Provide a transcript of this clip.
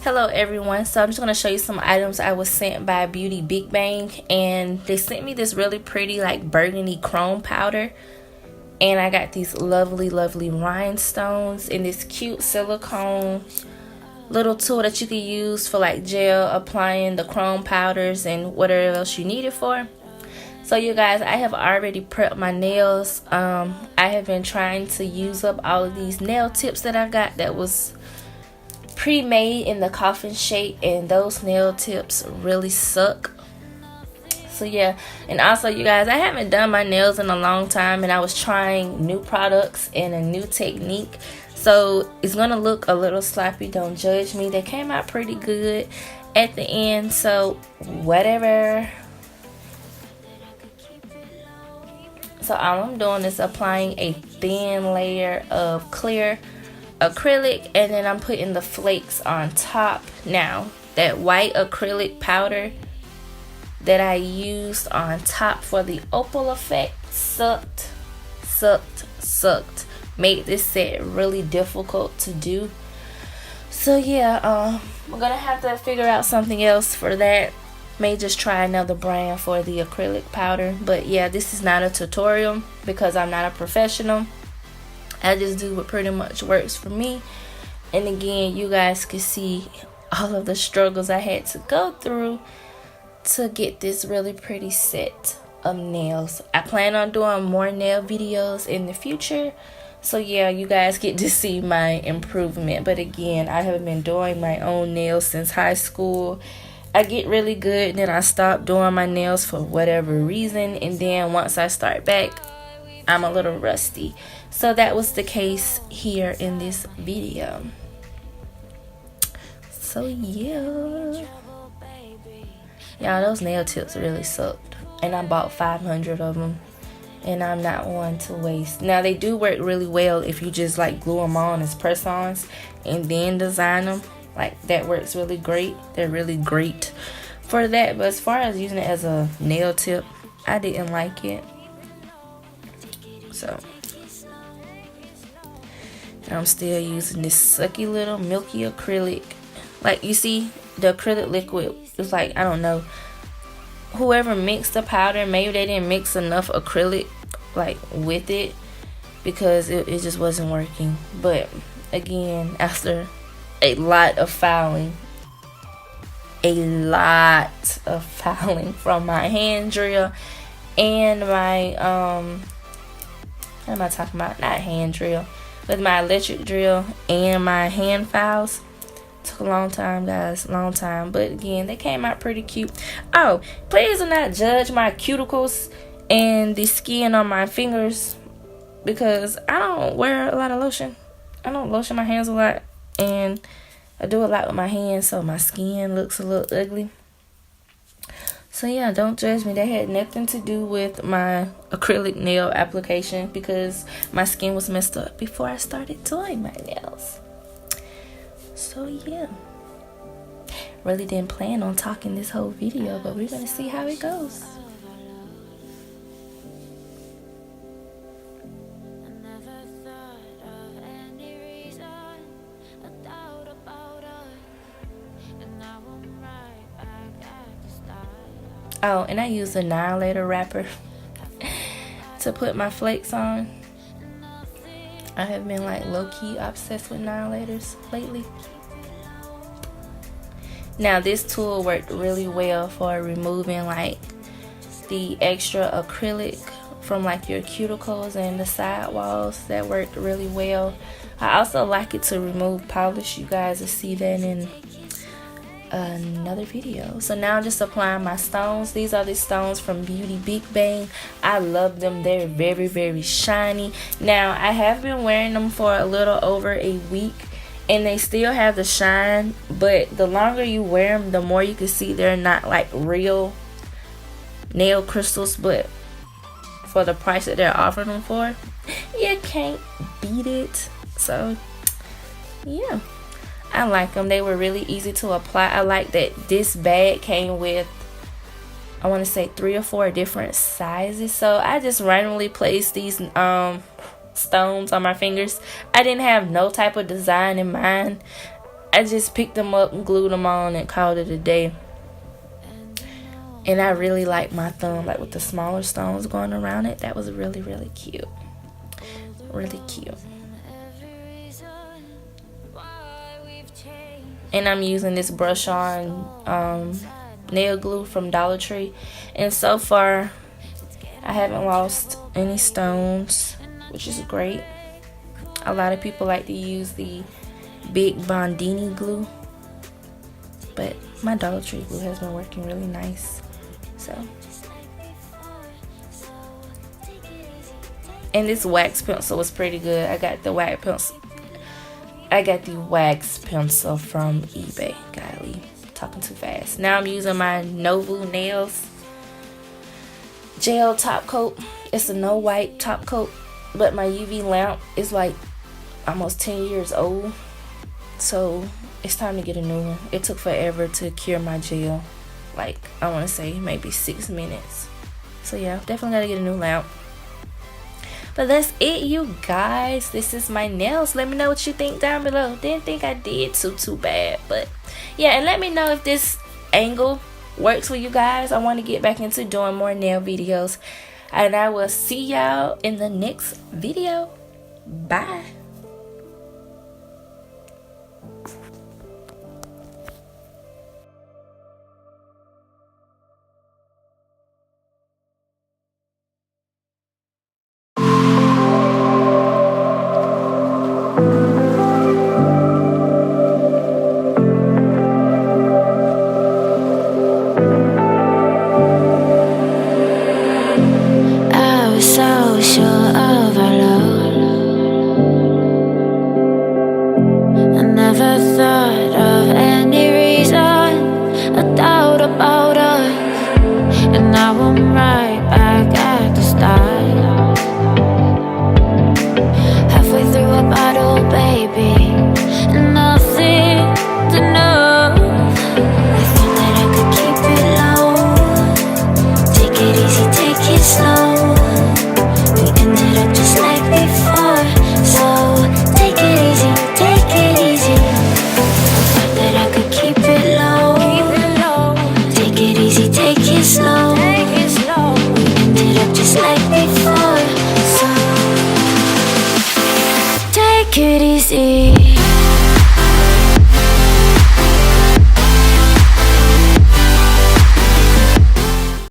Hello everyone, so I'm just going to show you some items I was sent by Beauty Big Bang, and they sent me this really pretty like burgundy chrome powder, and I got these lovely rhinestones in this cute silicone little tool that you can use for like gel applying the chrome powders and whatever else you need it for. So you guys, I have already prepped my nails. I have been trying to use up all of these nail tips that I got that was pre-made in the coffin shape, and those nail tips really suck. So yeah, and also you guys, I haven't done my nails in a long time, and I was trying new products and a new technique, so it's gonna look a little sloppy. Don't judge me. They came out pretty good at the end, so whatever. So all I'm doing is applying a thin layer of clear acrylic, and then I'm putting the flakes on top. Now that white acrylic powder that I used on top for the opal effect sucked. Made this set really difficult to do. So yeah, we're gonna have to figure out something else for that. May just try another brand for the acrylic powder. But yeah, this is not a tutorial because I'm not a professional. I just do what pretty much works for me. And again, you guys can see all of the struggles I had to go through to get this really pretty set of nails. I plan on doing more nail videos in the future. So yeah, you guys get to see my improvement. But again, I have been doing my own nails since high school. I get really good, then I stop doing my nails for whatever reason. And then once I start back, I'm a little rusty. So that was the case here in this video. So yeah, y'all, those nail tips really sucked, and I bought 500 of them, and I'm not one to waste. Now they do work really well if you just like glue them on as press-ons and then design them. Like that works really great. They're really great for that. But as far as using it as a nail tip, I didn't like it. So I'm still using this sucky little milky acrylic. Like you see, the acrylic liquid is like, I don't know, whoever mixed the powder, maybe they didn't mix enough acrylic like with it, because it just wasn't working. But again, after a lot of fouling from my hand drill and my what am I talking about? Not hand drill, but my electric drill and my hand files. Took a long time, guys, long time. But again, they came out pretty cute. Oh, please do not judge my cuticles and the skin on my fingers, because I don't wear a lot of lotion. I don't lotion my hands a lot, and I do a lot with my hands, so my skin looks a little ugly. So yeah, don't judge me. That had nothing to do with my acrylic nail application, because my skin was messed up before I started doing my nails. So yeah, really didn't plan on talking this whole video, but we're gonna see how it goes. Oh, and I use a 9-layer wrapper to put my flakes on. I have been like low-key obsessed with 9-layers lately. Now this tool worked really well for removing like the extra acrylic from like your cuticles and the side walls. That worked really well. I also like it to remove polish. You guys will see that in another video. So now I'm just applying my stones. These are the stones from Beauty Big Bang. I love them. They're very shiny. Now I have been wearing them for a little over a week, and they still have the shine, but the longer you wear them, the more you can see they're not like real nail crystals. But for the price that they're offering them for, you can't beat it. So yeah, I like them. They were really easy to apply. I like that this bag came with, I want to say 3 or 4 different sizes. So I just randomly placed these stones on my fingers. I didn't have no type of design in mind. I just picked them up and glued them on and called it a day. And I really like my thumb, like with the smaller stones going around it. That was really, really cute. Really cute. And I'm using this brush on nail glue from Dollar Tree. And so far, I haven't lost any stones, which is great. A lot of people like to use the big Bondini glue, but my Dollar Tree glue has been working really nice. So, and this wax pencil was pretty good. I got the wax pencil from eBay. Golly, talking too fast. Now I'm using my Novu Nails gel top coat. It's a no wipe top coat, but my UV lamp is like almost 10 years old, so it's time to get a new one. It took forever to cure my gel, like I want to say maybe 6 minutes. So yeah, definitely gotta get a new lamp. But that's it, you guys. This is my nails. Let me know what you think down below. Didn't think I did too bad, but yeah. And let me know if this angle works for you guys. I want to get back into doing more nail videos, and I will see y'all in the next video. Bye. Take it easy.